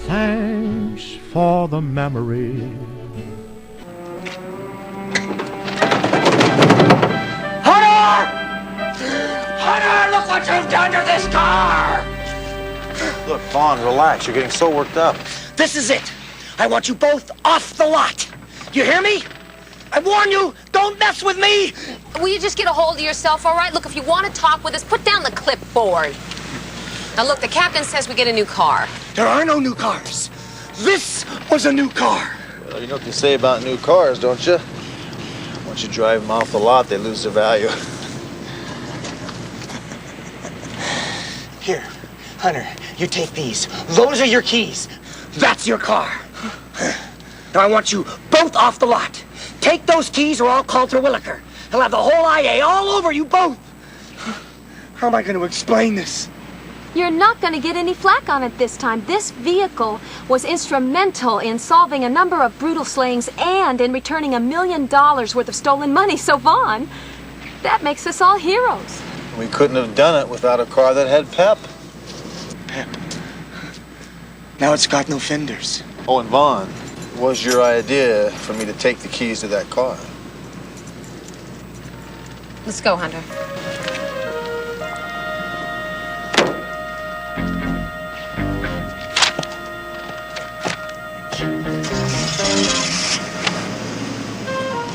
Thanks for the memory. Hunter! Hunter, look what you've done to this car! Look, Vaughn, relax. You're getting so worked up. This is it. I want you both off the lot. You hear me? I warn you, don't mess with me! Will you just get a hold of yourself, all right? Look, if you want to talk with us, put down the clipboard. Now, look, the captain says we get a new car. There are no new cars. This was a new car. Well, you know what they say about new cars, don't you? Once you drive them off the lot, they lose their value. Here, Hunter, you take these. Those are your keys. That's your car. Now I want you both off the lot. Take those keys or I'll call Terwilliger. He'll have the whole IA all over you both. How am I going to explain this? You're not going to get any flack on it this time. This vehicle was instrumental in solving a number of brutal slayings and in returning $1 million worth of stolen money. So, Vaughn, that makes us all heroes. We couldn't have done it without a car that had pep. Pep. Now it's got no fenders. Oh, and Vaughn, it was your idea for me to take the keys to that car. Let's go, Hunter.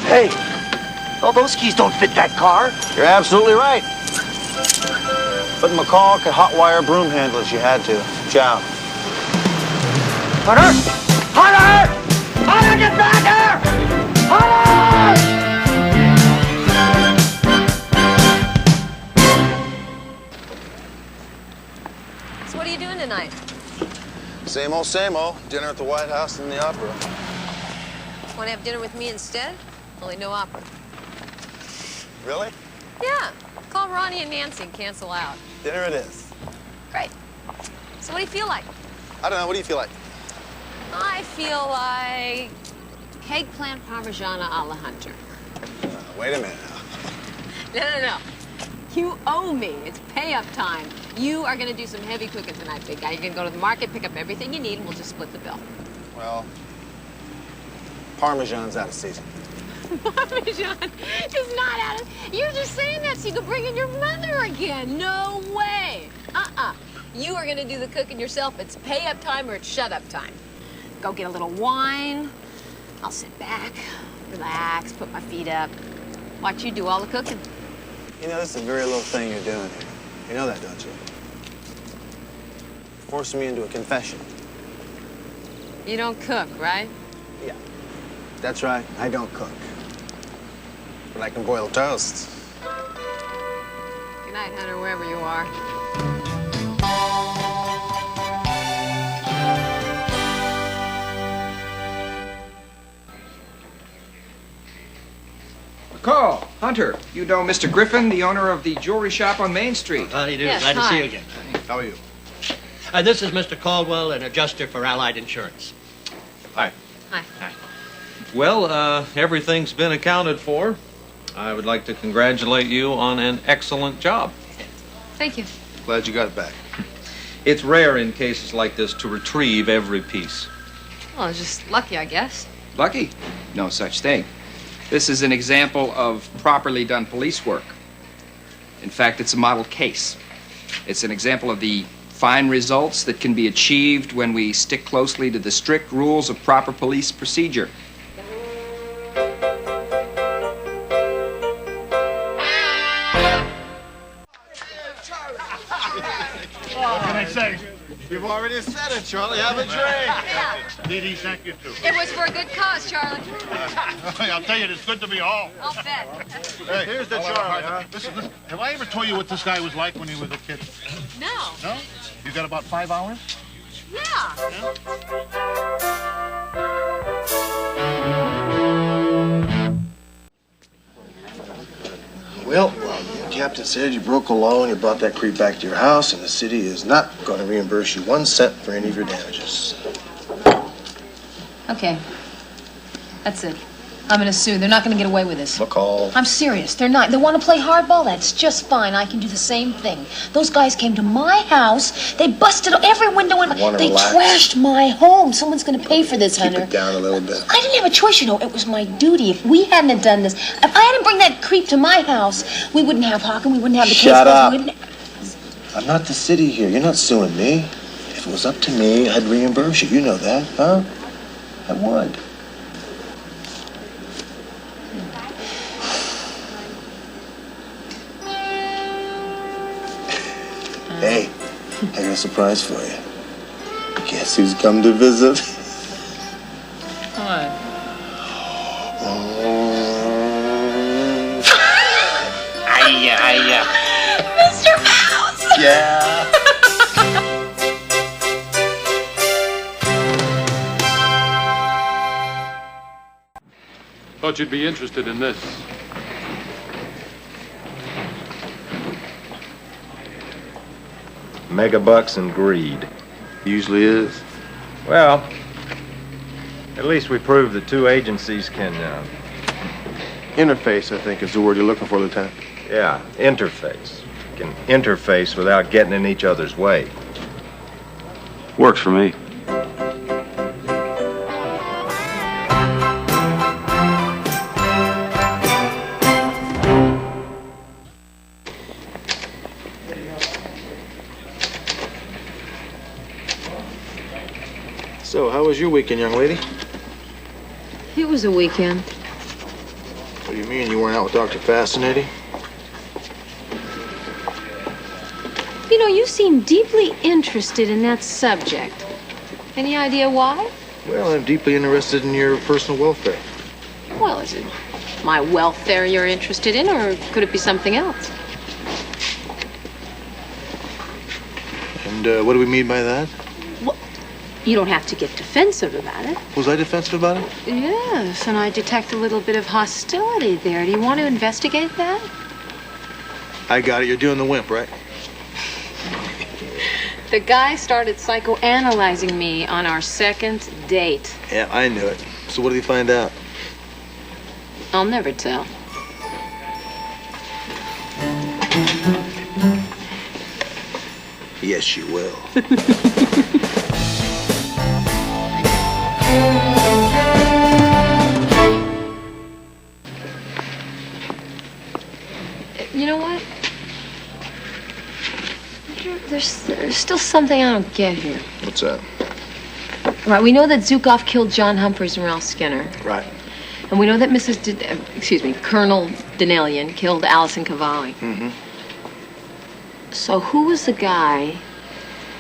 Hey, all those keys don't fit that car. You're absolutely right. But McCall could hotwire broom handlers. You had to. Ciao. Hunter! Hunter! Hunter, get back here! Hunter! So what are you doing tonight? Same old, same old. Dinner at the White House and the opera. Want to have dinner with me instead? Only no opera. Really? Yeah. Call Ronnie and Nancy and cancel out. Dinner it is. Great. So what do you feel like? I don't know. What do you feel like? I feel like eggplant parmigiana a la Hunter. Wait a minute. No. You owe me. It's pay-up time. You are going to do some heavy cooking tonight, big guy. You're going to go to the market, pick up everything you need, and we'll just split the bill. Well, Parmesan's out of season. Parmesan is not out of... You're just saying that so you can bring in your mother again. No way. You are going to do the cooking yourself. It's pay-up time or it's shut-up time. Go get a little wine. I'll sit back, relax, put my feet up, watch you do all the cooking. You know, this is a very little thing you're doing here. You know that, don't you? Forcing me into a confession. You don't cook, right? Yeah. That's right. I don't cook. But I can boil toast. Good night, Hunter, wherever you are. McCall, Hunter, you know Mr. Griffin, the owner of the jewelry shop on Main Street. How do you do? Yes, Glad to hi. see you again. How are you? This is Mr. Caldwell, an adjuster for Allied Insurance. Hi. Hi. Well, everything's been accounted for. I would like to congratulate you on an excellent job. Thank you. Glad you got it back. It's rare in cases like this to retrieve every piece. Well, it's just lucky, I guess. Lucky? No such thing. This is an example of properly done police work. In fact, it's a model case. It's an example of the fine results that can be achieved when we stick closely to the strict rules of proper police procedure. What can I say? You've already said it, Charlie. Have a drink. Dee Dee, thank you, too. It was for a good cause, Charlie. I'll tell you, it's good to be home. I'll bet. Hey, here's the Charlie, huh? Listen, have I ever told you what this guy was like when he was a kid? No. No? You got about 5 hours? Yeah. Well, the captain said you broke a law and you brought that creep back to your house, and the city is not going to reimburse you 1 cent for any of your damages. Okay. That's it. I'm gonna sue. They're not gonna get away with this. McCall. I'm serious. They're not. They want to play hardball. That's just fine. I can do the same thing. Those guys came to my house. They busted every window in my... Wanna They relax? trashed my home. Someone's gonna pay for this, Keep Hunter. it down a little bit. I didn't have a choice, you know. It was my duty. If we hadn't have done this, if I hadn't bring that creep to my house, we wouldn't have Hawken. We wouldn't have the case. Shut up. We wouldn't... I'm not the city here. You're not suing me. If it was up to me, I'd reimburse you. You know that, huh? I would. Hey, I got a surprise for you. Guess who's come to visit? What? Hiya. Mr. Mouse! Yeah. Thought you'd be interested in this. Megabucks and greed. Usually is. Well, at least we proved the two agencies can, Interface, I think, is the word you're looking for, Lieutenant. interface. Can interface without getting in each other's way. Works for me. So, how was your weekend, young lady? It was a weekend. What do you mean you weren't out with Dr. Fascinating? You know, you seem deeply interested in that subject. Any idea why? Well, I'm deeply interested in your personal welfare. Well, is it my welfare you're interested in, or could it be something else? And what do we mean by that? You don't have to get defensive about it. Was I defensive about it? Yes, and I detect a little bit of hostility there. Do you want to investigate that? I got it. You're doing the wimp, right? The guy started psychoanalyzing me on our second date. Yeah, I knew it. So what did he find out? I'll never tell. Yes, you will. You know what? There's still something I don't get here. What's that? Right, we know that Zukov killed John Humphreys and Ralph Skinner. Right. And we know that Colonel Denalian killed Allison Cavalli. Mm-hmm. So who was the guy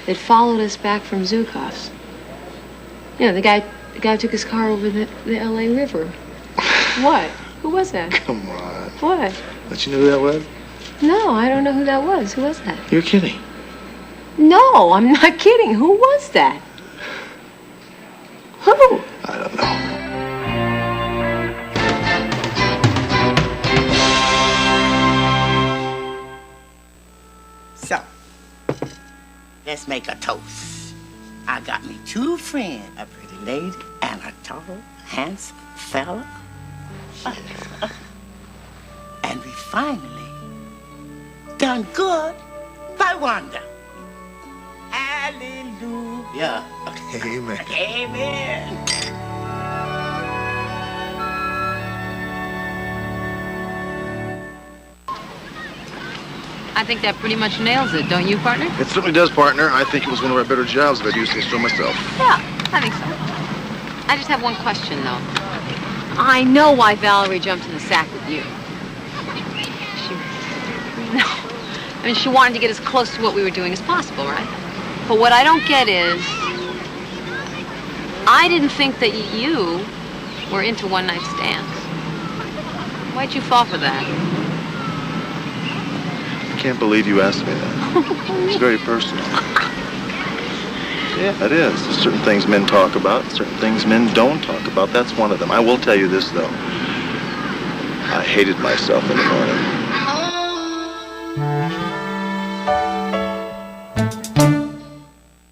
that followed us back from Zukov's? You know, the guy who took his car over the L.A. River. What? Who was that? Come on. What? Don't you know who that was? No, I don't know who that was. Who was that? You're kidding. No, I'm not kidding. Who was that? Who? I don't know. So, let's make a toast. I got me two friends, a pretty lady and a tall, handsome fella. And we finally done good by Wanda. Hallelujah. Amen. Amen. I think that pretty much nails it, don't you, partner? It certainly does, partner. I think it was one of our better jobs if I do say so myself. Yeah, I think so. I just have one question, though. I know why Valerie jumped in the sack with you. She wanted to get as close to what we were doing as possible, right? But what I don't get is, I didn't think that you were into one-night stands. Why'd you fall for that? I can't believe you asked me that. It's very personal. Yeah, it is. There's certain things men talk about, certain things men don't talk about. That's one of them. I will tell you this, though. I hated myself in the morning.